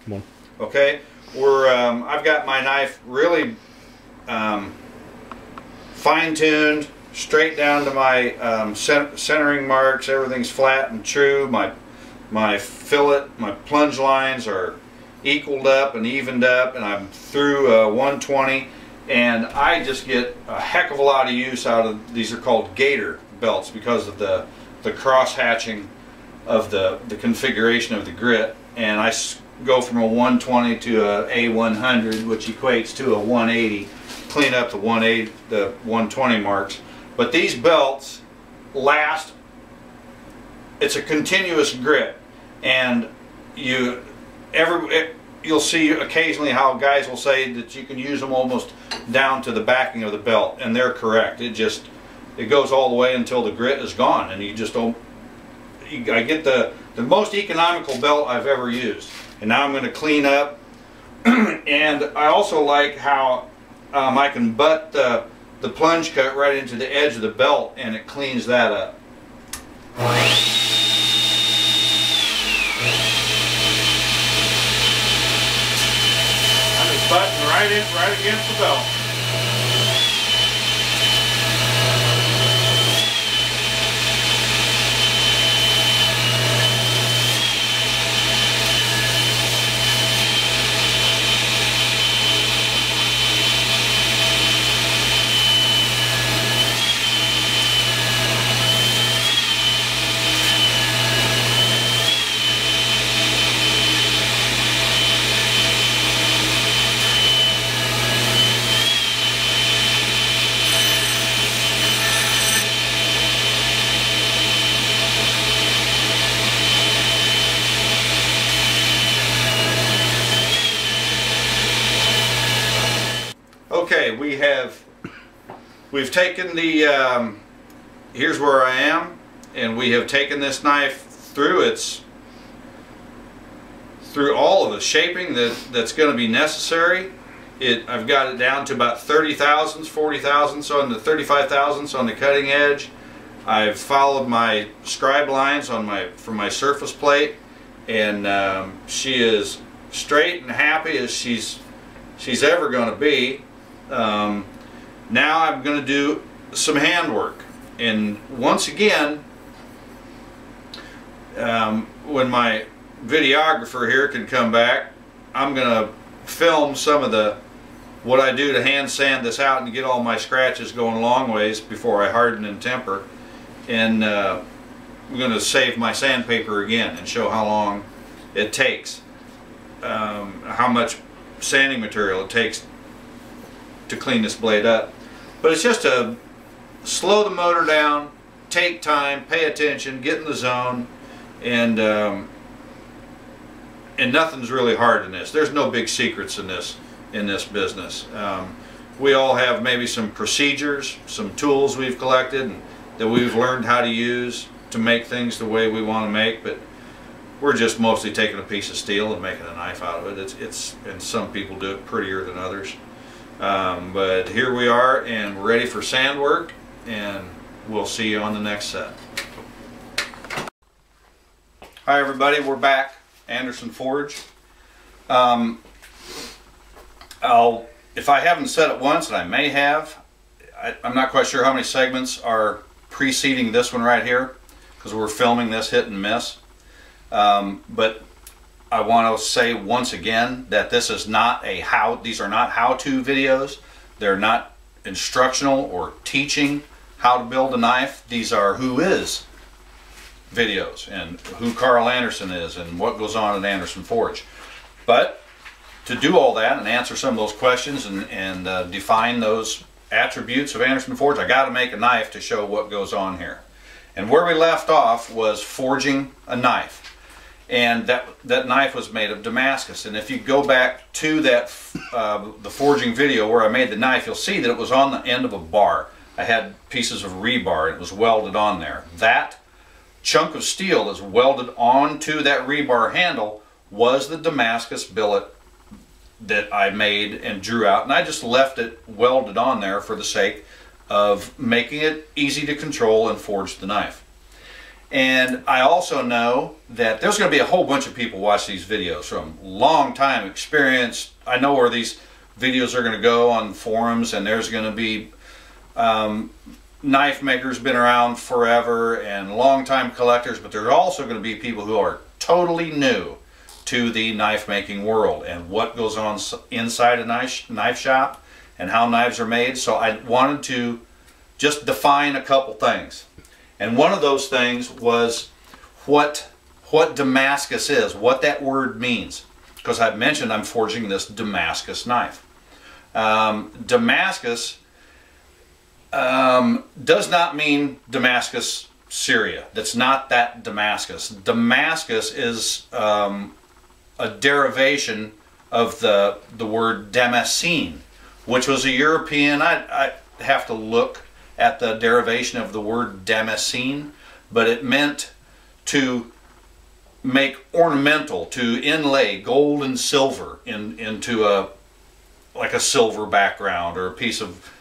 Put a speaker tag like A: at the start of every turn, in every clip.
A: Come on.
B: Okay, I've got my knife really fine-tuned, straight down to my centering marks. Everything's flat and true. My fillet, my plunge lines are equaled up and evened up, and I'm through 120, and I just get a heck of a lot of use out of these. Are called gator belts because of the cross hatching of the configuration of the grit, and I go from a 120 to a A100, which equates to a 180. Clean up the 120 marks, but these belts last. It's a continuous grit, and you'll see occasionally how guys will say that you can use them almost down to the backing of the belt, and they're correct. It goes all the way until the grit is gone, and you just don't. I get the most economical belt I've ever used, and now I'm going to clean up. And I also like how I can butt the plunge cut right into the edge of the belt, and it cleans that up. I'm just butting right against the belt. Okay, we've taken the, here's where I am, and we have taken this knife through all of the shaping that's going to be necessary. I've got it down to about 30 thousandths, 40 thousandths on the 35 thousandths on the cutting edge. I've followed my scribe lines from my surface plate, and she is straight and happy as she's ever going to be. Now I'm going to do some handwork, and once again, when my videographer here can come back, I'm going to film some of what I do to hand sand this out and get all my scratches going a long ways before I harden and temper, and I'm going to save my sandpaper again and show how long it takes, how much sanding material it takes to clean this blade up. But it's just to slow the motor down, take time, pay attention, get in the zone, and nothing's really hard in this. There's no big secrets in this business. We all have maybe some procedures, some tools we've collected and that we've learned how to use to make things the way we want to make, but we're just mostly taking a piece of steel and making a knife out of it. And some people do it prettier than others. But here we are, and we're ready for sand work, and we'll see you on the next set. Hi everybody, we're back. AndersenForge. If I haven't said it once, and I may have, I'm not quite sure how many segments are preceding this one right here, because we're filming this hit and miss. But I want to say once again that this is not these are not how-to videos. They're not instructional or teaching how to build a knife. These are who is videos, and who Carl Andersen is, and what goes on at AndersenForge. But to do all that and answer some of those questions and define those attributes of AndersenForge, I got to make a knife to show what goes on here. And where we left off was forging a knife. And that knife was made of Damascus. And if you go back to that the forging video where I made the knife, you'll see that it was on the end of a bar. I had pieces of rebar, and it was welded on there. That chunk of steel that's welded onto that rebar handle was the Damascus billet that I made and drew out, and I just left it welded on there for the sake of making it easy to control and forge the knife. And I also know that there's going to be a whole bunch of people watch these videos from long time experience. I know where these videos are going to go on forums, and there's going to be knife makers been around forever and long time collectors, but there's also going to be people who are totally new to the knife making world and what goes on inside a knife shop and how knives are made. So I wanted to just define a couple things. And one of those things was what Damascus is, what that word means. Because I've mentioned I'm forging this Damascus knife. Damascus does not mean Damascus, Syria. That's not that Damascus. Damascus is a derivation of the word Damascene, which was a European. I have to look at the derivation of the word Damascene, but it meant to make ornamental, to inlay gold and silver into like a silver background or a piece of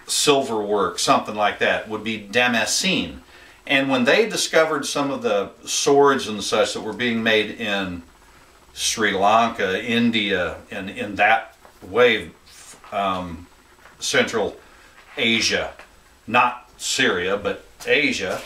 B: silver work, something like that would be Damascene. And when they discovered some of the swords and such that were being made in Sri Lanka, India, and in that way, Central Asia, not Syria, but Asia,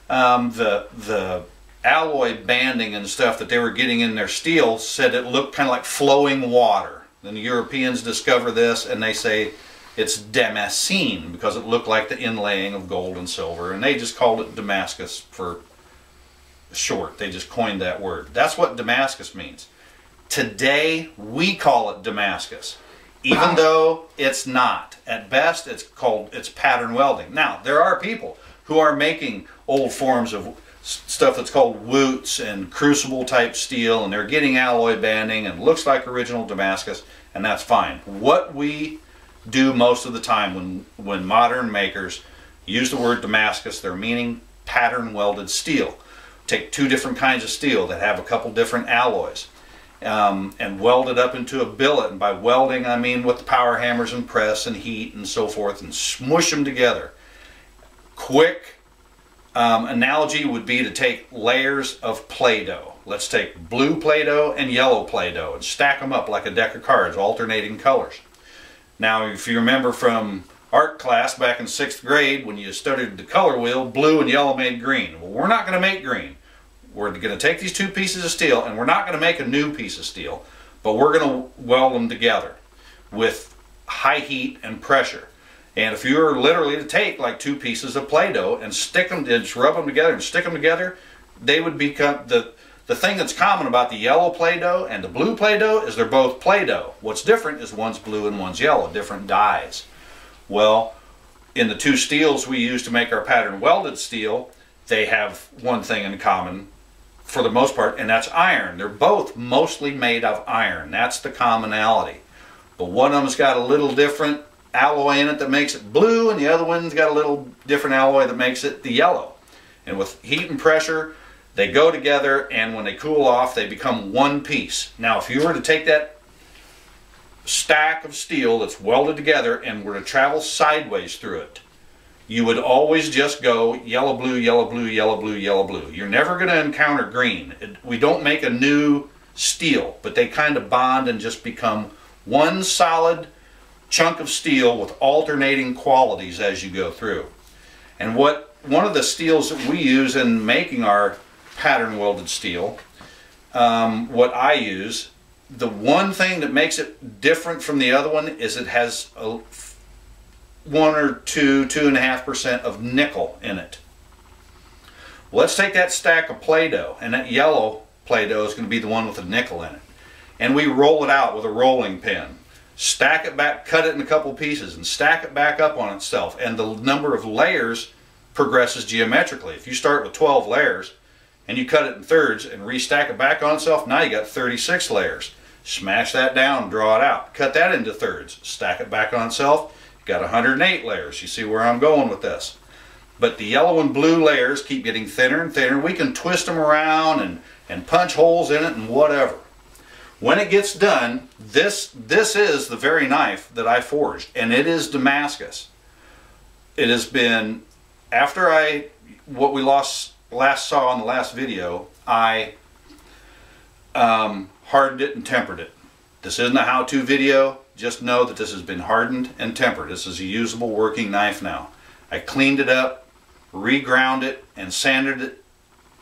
B: the alloy banding and stuff that they were getting in their steel said it looked kind of like flowing water. Then the Europeans discover this and they say it's Damascene because it looked like the inlaying of gold and silver, and they just called it Damascus for short. They just coined that word. That's what Damascus means. Today we call it Damascus, even though it's not. At best it's pattern welding. Now there are people who are making old forms of stuff that's called woots and crucible type steel, and they're getting alloy banding and looks like original Damascus, and that's fine. What we do most of the time when modern makers use the word Damascus, they're meaning pattern welded steel. Take two different kinds of steel that have a couple different alloys and weld it up into a billet, and by welding I mean with the power hammers and press and heat and so forth, and smush them together. Quick analogy would be to take layers of Play-Doh. Let's take blue Play-Doh and yellow Play-Doh and stack them up like a deck of cards, alternating colors. Now, if you remember from art class back in 6th grade when you studied the color wheel, blue and yellow made green. Well, we're not going to make green. We're going to take these two pieces of steel, and we're not going to make a new piece of steel, but we're going to weld them together with high heat and pressure. And if you were literally to take like two pieces of Play-Doh and stick them, just rub them together and stick them together, they would become the thing that's common about the yellow Play-Doh and the blue Play-Doh is they're both Play-Doh. What's different is one's blue and one's yellow, different dyes. Well, in the two steels we use to make our pattern welded steel, they have one thing in common for the most part, and that's iron. They're both mostly made of iron. That's the commonality. But one of them's got a little different alloy in it that makes it blue, and the other one's got a little different alloy that makes it the yellow. And with heat and pressure, they go together, and when they cool off, they become one piece. Now, if you were to take that stack of steel that's welded together and were to travel sideways through it, you would always just go yellow, blue, yellow, blue, yellow, blue, yellow, blue. You're never going to encounter green. We don't make a new steel, but they kind of bond and just become one solid chunk of steel with alternating qualities as you go through. And one of the steels that we use in making our pattern welded steel, what I use, the one thing that makes it different from the other one is it has a 1 or 2.5% of nickel in it. Well, let's take that stack of Play-Doh, and that yellow Play-Doh is going to be the one with the nickel in it, and we roll it out with a rolling pin. Stack it back, cut it in a couple pieces, and stack it back up on itself, and the number of layers progresses geometrically. If you start with 12 layers and you cut it in thirds and restack it back on itself, now you got 36 layers. Smash that down, draw it out, cut that into thirds, stack it back on itself, you got 108 layers. You see where I'm going with this. But the yellow and blue layers keep getting thinner and thinner. We can twist them around and punch holes in it and whatever. When it gets done, this is the very knife that I forged, and it is Damascus. It has been after what we last saw on the last video, I hardened it and tempered it. This isn't a how-to video. Just know that this has been hardened and tempered. This is a usable working knife now. I cleaned it up, reground it, and sanded it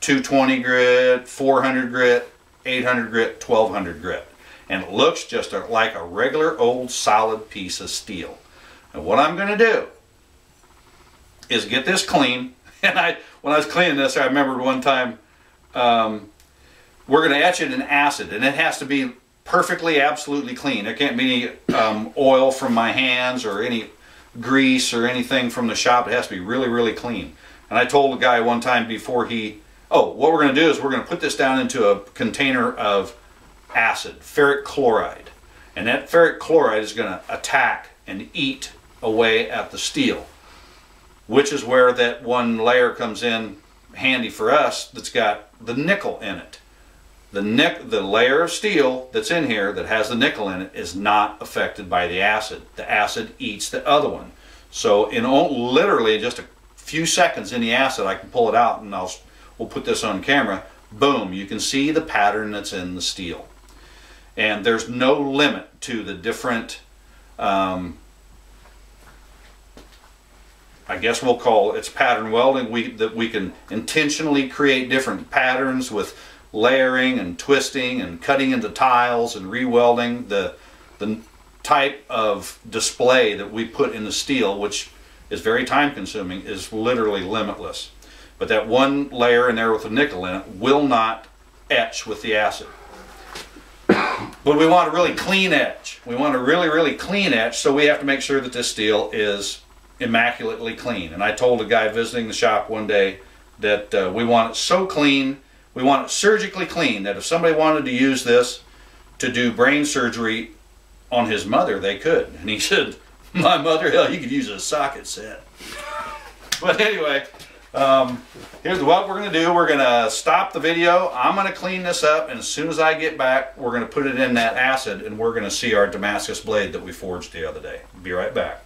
B: 220 grit, 400 grit, 800 grit, 1200 grit. And it looks just like a regular old solid piece of steel. And what I'm going to do is get this clean. And when I was cleaning this, I remembered one time, we're going to etch it in acid, and it has to be perfectly, absolutely clean. There can't be any oil from my hands or any grease or anything from the shop. It has to be really, really clean. And I told the guy one time before what we're going to do is we're going to put this down into a container of acid, ferric chloride. And that ferric chloride is going to attack and eat away at the steel, which is where that one layer comes in handy for us that's got the nickel in it. The layer of steel that's in here that has the nickel in it is not affected by the acid. The acid eats the other one. So in literally just a few seconds in the acid, I can pull it out, and we'll put this on camera. Boom, you can see the pattern that's in the steel. And there's no limit to the different, I guess we'll call it's pattern welding, that we can intentionally create different patterns with layering and twisting and cutting into tiles and re-welding. The type of display that we put in the steel, which is very time consuming, is literally limitless. But that one layer in there with the nickel in it will not etch with the acid. But we want a really clean etch. We want a really, really clean etch, so we have to make sure that this steel is immaculately clean. And I told a guy visiting the shop one day that we want it so clean, we want it surgically clean, that if somebody wanted to use this to do brain surgery on his mother, they could. And he said, my mother, hell, you could use a socket set. But anyway, here's what we're going to do. We're going to stop the video. I'm going to clean this up, and as soon as I get back, we're going to put it in that acid, and we're going to see our Damascus blade that we forged the other day. Be right back.